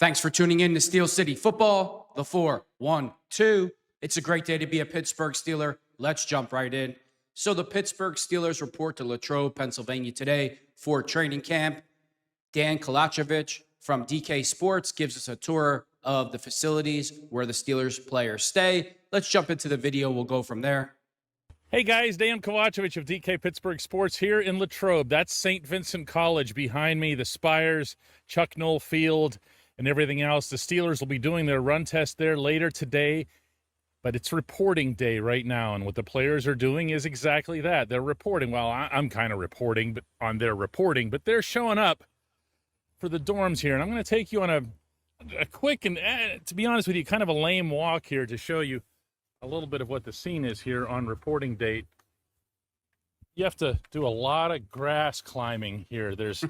Thanks for tuning in to Steel City Football, the 4-1-2. It's a great day to be a Pittsburgh Steeler. Let's jump right in. So the Pittsburgh Steelers report to Latrobe, Pennsylvania today for training camp. Dan Kovacevic from DK Sports gives us a tour of the facilities where the Steelers players stay. Let's jump into the video. We'll go from there. Hey guys, Dan Kovacevic of DK Pittsburgh Sports here in Latrobe. That's St. Vincent College behind me, the spires, Chuck Noll Field, and everything else. The Steelers will be doing their run test there later today, but it's reporting day right now, and what the players are doing is exactly that. They're reporting. Well, I'm kind of reporting on their reporting, but they're showing up for the dorms here, and I'm going to take you on a quick and, to be honest with you, kind of a lame walk here to show you a little bit of what the scene is here on reporting date. You have to do a lot of grass climbing here. There's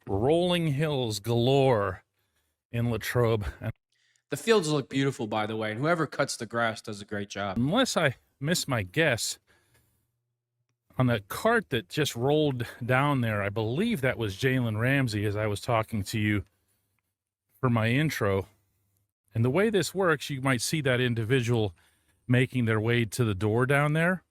rolling hills galore in Latrobe. The fields look beautiful, by the way, and whoever cuts the grass does a great job. Unless I miss my guess, on the cart that just rolled down there, I believe that was Jalen Ramsey as I was talking to you for my intro. And the way this works, you might see that individual making their way to the door down there.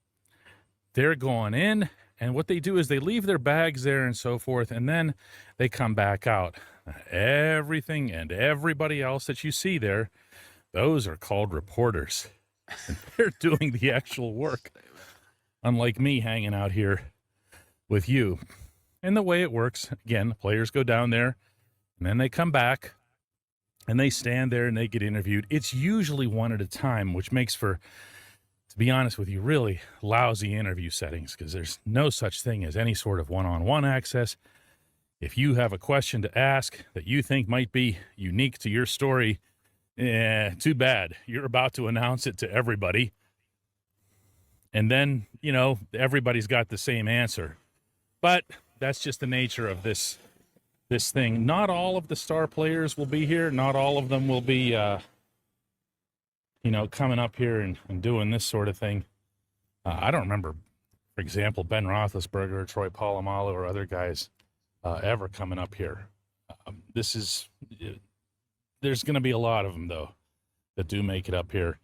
They're going in, and what they do is they leave their bags there and so forth, and then they come back out. Everything and everybody else that you see there, those are called reporters. And they're doing the actual work, unlike me hanging out here with you. And the way it works, again, the players go down there, and then they come back, and they stand there and they get interviewed. It's usually one at a time, which makes for, to be honest with you, really lousy interview settings, because there's no such thing as any sort of one-on-one access. If you have a question to ask that you think might be unique to your story, too bad. You're about to announce it to everybody. And then, you know, everybody's got the same answer. But that's just the nature of this thing. Not all of the star players will be here. Not all of them will be, coming up here and doing this sort of thing. I don't remember, for example, Ben Roethlisberger, Troy Polamalu, or other guys ever coming up here. There's going to be a lot of them, though, that do make it up here.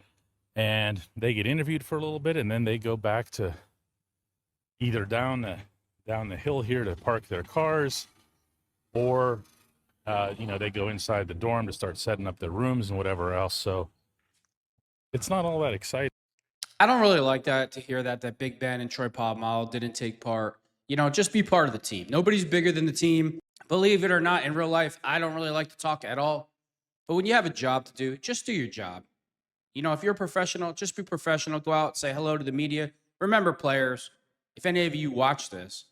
And they get interviewed for a little bit, and then they go back to either down the hill here to park their cars, or, they go inside the dorm to start setting up their rooms and whatever else. So it's not all that exciting. I don't really like that, to hear that Big Ben and Troy Polamalu didn't take part. Just be part of the team. Nobody's bigger than the team. Believe it or not, in real life, I don't really like to talk at all. But when you have a job to do, just do your job. If you're a professional, just be professional. Go out, say hello to the media. Remember, players, if any of you watch this,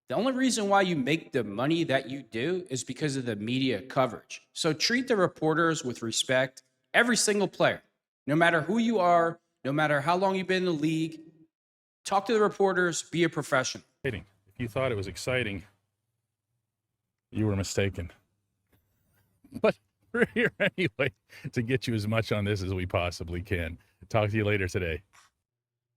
the only reason why you make the money that you do is because of the media coverage. So treat the reporters with respect, every single player, no matter who you are, no matter how long you've been in the league. Talk to the reporters, be a professional. If you thought it was exciting, you were mistaken. But we're here anyway to get you as much on this as we possibly can. Talk to you later today.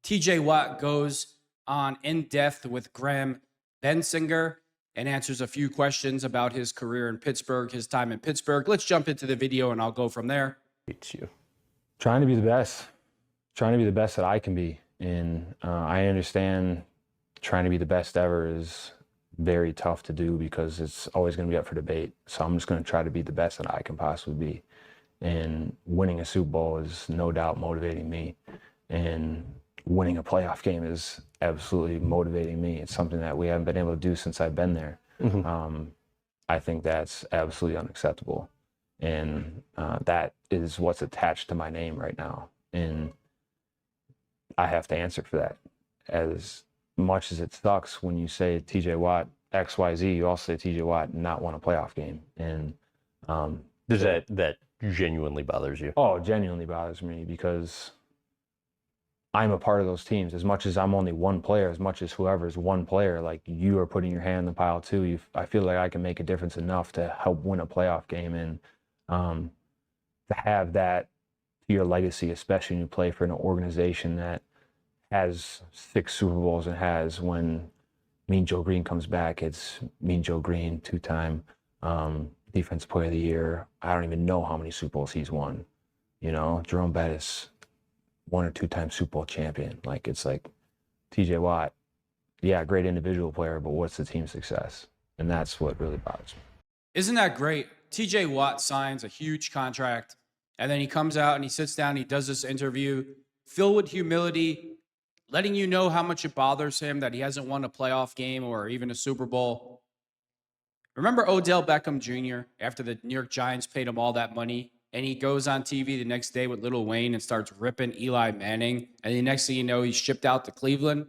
TJ Watt goes on in depth with Graham Bensinger and answers a few questions about his career in Pittsburgh, his time in Pittsburgh. Let's jump into the video and I'll go from there. It's you. Trying to be the best. Trying to be the best that I can be. And I understand trying to be the best ever is very tough to do because it's always going to be up for debate. So I'm just going to try to be the best that I can possibly be. And winning a Super Bowl is no doubt motivating me. And winning a playoff game is absolutely motivating me. It's something that we haven't been able to do since I've been there. Mm-hmm. I think that's absolutely unacceptable. And that is what's attached to my name right now. And I have to answer for that. As much as it sucks when you say TJ Watt, XYZ, you also say TJ Watt and not won a playoff game. And does that genuinely bothers you? Oh, it genuinely bothers me because I'm a part of those teams. As much as I'm only one player, as much as whoever is one player, like you are putting your hand in the pile too. I feel like I can make a difference enough to help win a playoff game. And to have that to your legacy, especially when you play for an organization that has 6 Super Bowls and has, when Mean Joe Green comes back, it's Mean Joe Green, 2-time Defensive Player of the Year. I don't even know how many Super Bowls he's won. You know, Jerome Bettis, 1 or 2 times Super Bowl champion. Like, it's like TJ Watt, yeah, great individual player, but what's the team success? And that's what really bothers me. Isn't that great? TJ Watt signs a huge contract, and then he comes out and he sits down, he does this interview filled with humility, letting you know how much it bothers him that he hasn't won a playoff game or even a Super Bowl. Remember Odell Beckham Jr. after the New York Giants paid him all that money, and he goes on TV the next day with Lil Wayne and starts ripping Eli Manning, and the next thing you know, he's shipped out to Cleveland?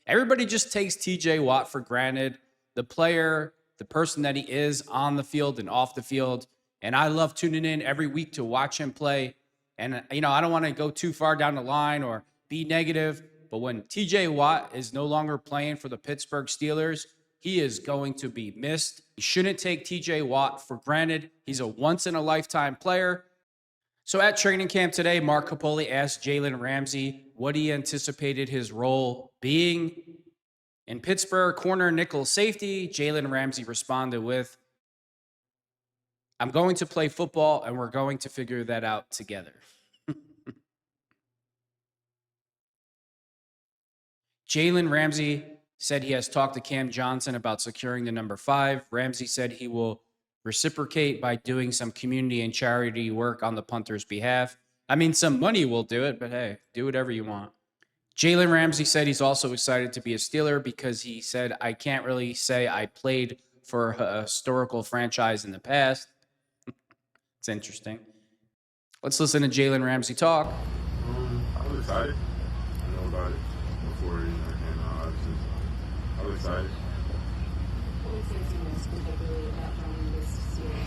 Everybody just takes TJ Watt for granted, the player, the person that he is on the field and off the field. And I love tuning in every week to watch him play. And, you know, I don't want to go too far down the line or be negative, but when TJ Watt is no longer playing for the Pittsburgh Steelers, he is going to be missed. You shouldn't take TJ Watt for granted. He's a once-in-a-lifetime player. So at training camp today, Mark Capoli asked Jalen Ramsey what he anticipated his role being. In Pittsburgh, corner nickel safety, Jalen Ramsey responded with, "I'm going to play football, and we're going to figure that out together." Jalen Ramsey said he has talked to Cam Johnson about securing the number 5. Ramsey said he will reciprocate by doing some community and charity work on the punter's behalf. I mean, some money will do it, but hey, do whatever you want. Jalen Ramsey said he's also excited to be a Steeler because he said, "I can't really say I played for a historical franchise in the past." It's interesting. Let's listen to Jalen Ramsey talk. I was excited. I know about it before it came out, obviously. I was excited. What was your most particularly about joining this Steelers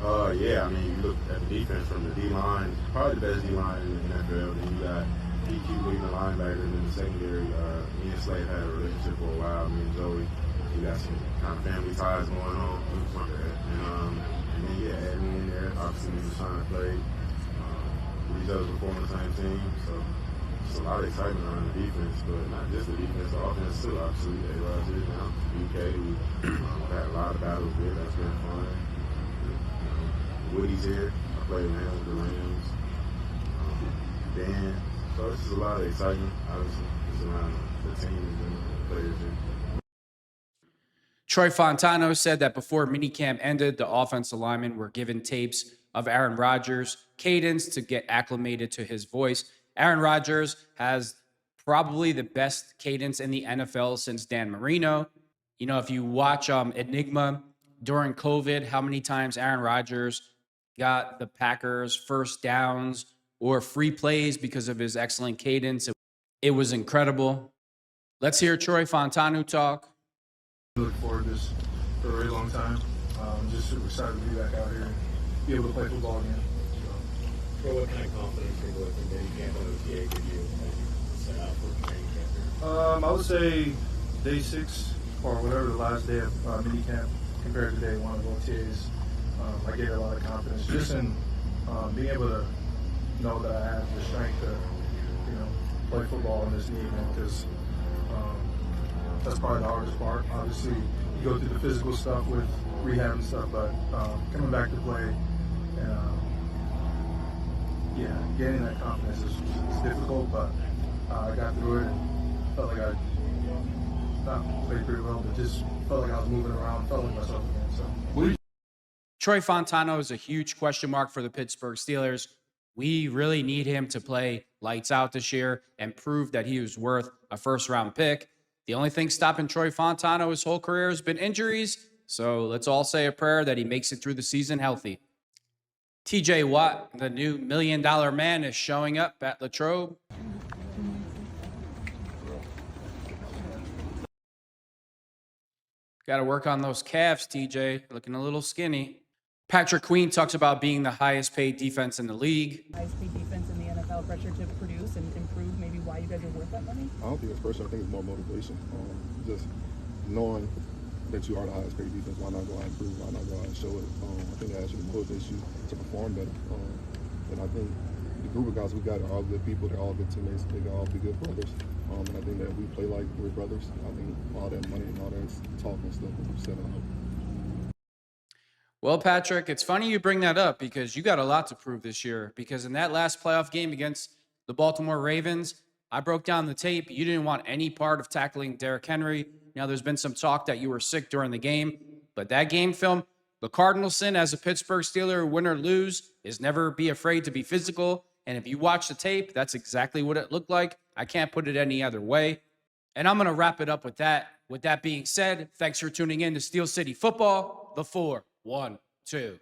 offense? Yeah, I mean, you look at the defense from the D-line, probably the best D-line in the NFL. Then you got DQ leading the linebackers in the secondary. Me and Slade had a relationship for a while. Me and Joey, we got some kind of family ties going on. And then, yeah, add me in there. Obviously, me and Sean played. Each other before on the same team. So it's a lot of excitement around the defense, but not just the defense, the offense too, obviously. A-Rod's here now. BK, we've had a lot of battles with. That's been fun. Woody's here. I played with him with the Rams. Dan. So it's just a lot of excitement, obviously, just around the teams and the players here. Troy Fautanu said that before minicamp ended, the offensive linemen were given tapes of Aaron Rodgers' cadence to get acclimated to his voice. Aaron Rodgers has probably the best cadence in the NFL since Dan Marino. You know, if you watch Enigma during COVID, how many times Aaron Rodgers got the Packers first downs or free plays because of his excellent cadence. It was incredible. Let's hear Troy Fautanu talk. Look forward to this for a really long time. Just super excited to be back out here and be able to play football again. So what kind of confidence or what can maybe camp on OTA give you as you set out for training camp? I would say day 6 or whatever the last day of minicamp compared to day 1 of OTAs. I gained a lot of confidence just in being able to know that I have the strength to, play football in this knee, man, because that's probably the hardest part. Obviously, you go through the physical stuff with rehab and stuff, but coming back to play and, gaining that confidence is difficult, but I got through it and felt like I not played pretty well, but just felt like I was moving around, felt like myself again. So. Troy Fautanu is a huge question mark for the Pittsburgh Steelers. We really need him to play lights out this year and prove that he was worth a first-round pick. The only thing stopping Troy Fautanu his whole career has been injuries, so let's all say a prayer that he makes it through the season healthy. TJ Watt, the new $1 million man, is showing up at Latrobe. Got to work on those calves, TJ. Looking a little skinny. Patrick Queen talks about being the highest paid defense in the league. Highest paid defense in the NFL, pressure to produce and improve, maybe why you guys are worth that money? I don't think it's pressure. I think it's more motivation. Just knowing that you are the highest paid defense, why not go out and prove, why not go out and show it? I think that actually motivates you to perform better. And I think the group of guys we got are all good people. They're all good teammates. They can all be good brothers. And I think that we play like we're brothers. I think all that money and all that talk and stuff that we're setting up. Well, Patrick, it's funny you bring that up because you got a lot to prove this year. Because in that last playoff game against the Baltimore Ravens, I broke down the tape. You didn't want any part of tackling Derrick Henry. Now, there's been some talk that you were sick during the game, but that game film, the Cardinal sin as a Pittsburgh Steeler, win or lose, is never be afraid to be physical. And if you watch the tape, that's exactly what it looked like. I can't put it any other way. And I'm going to wrap it up with that. With that being said, thanks for tuning in to Steel City Football, the 4-1-2.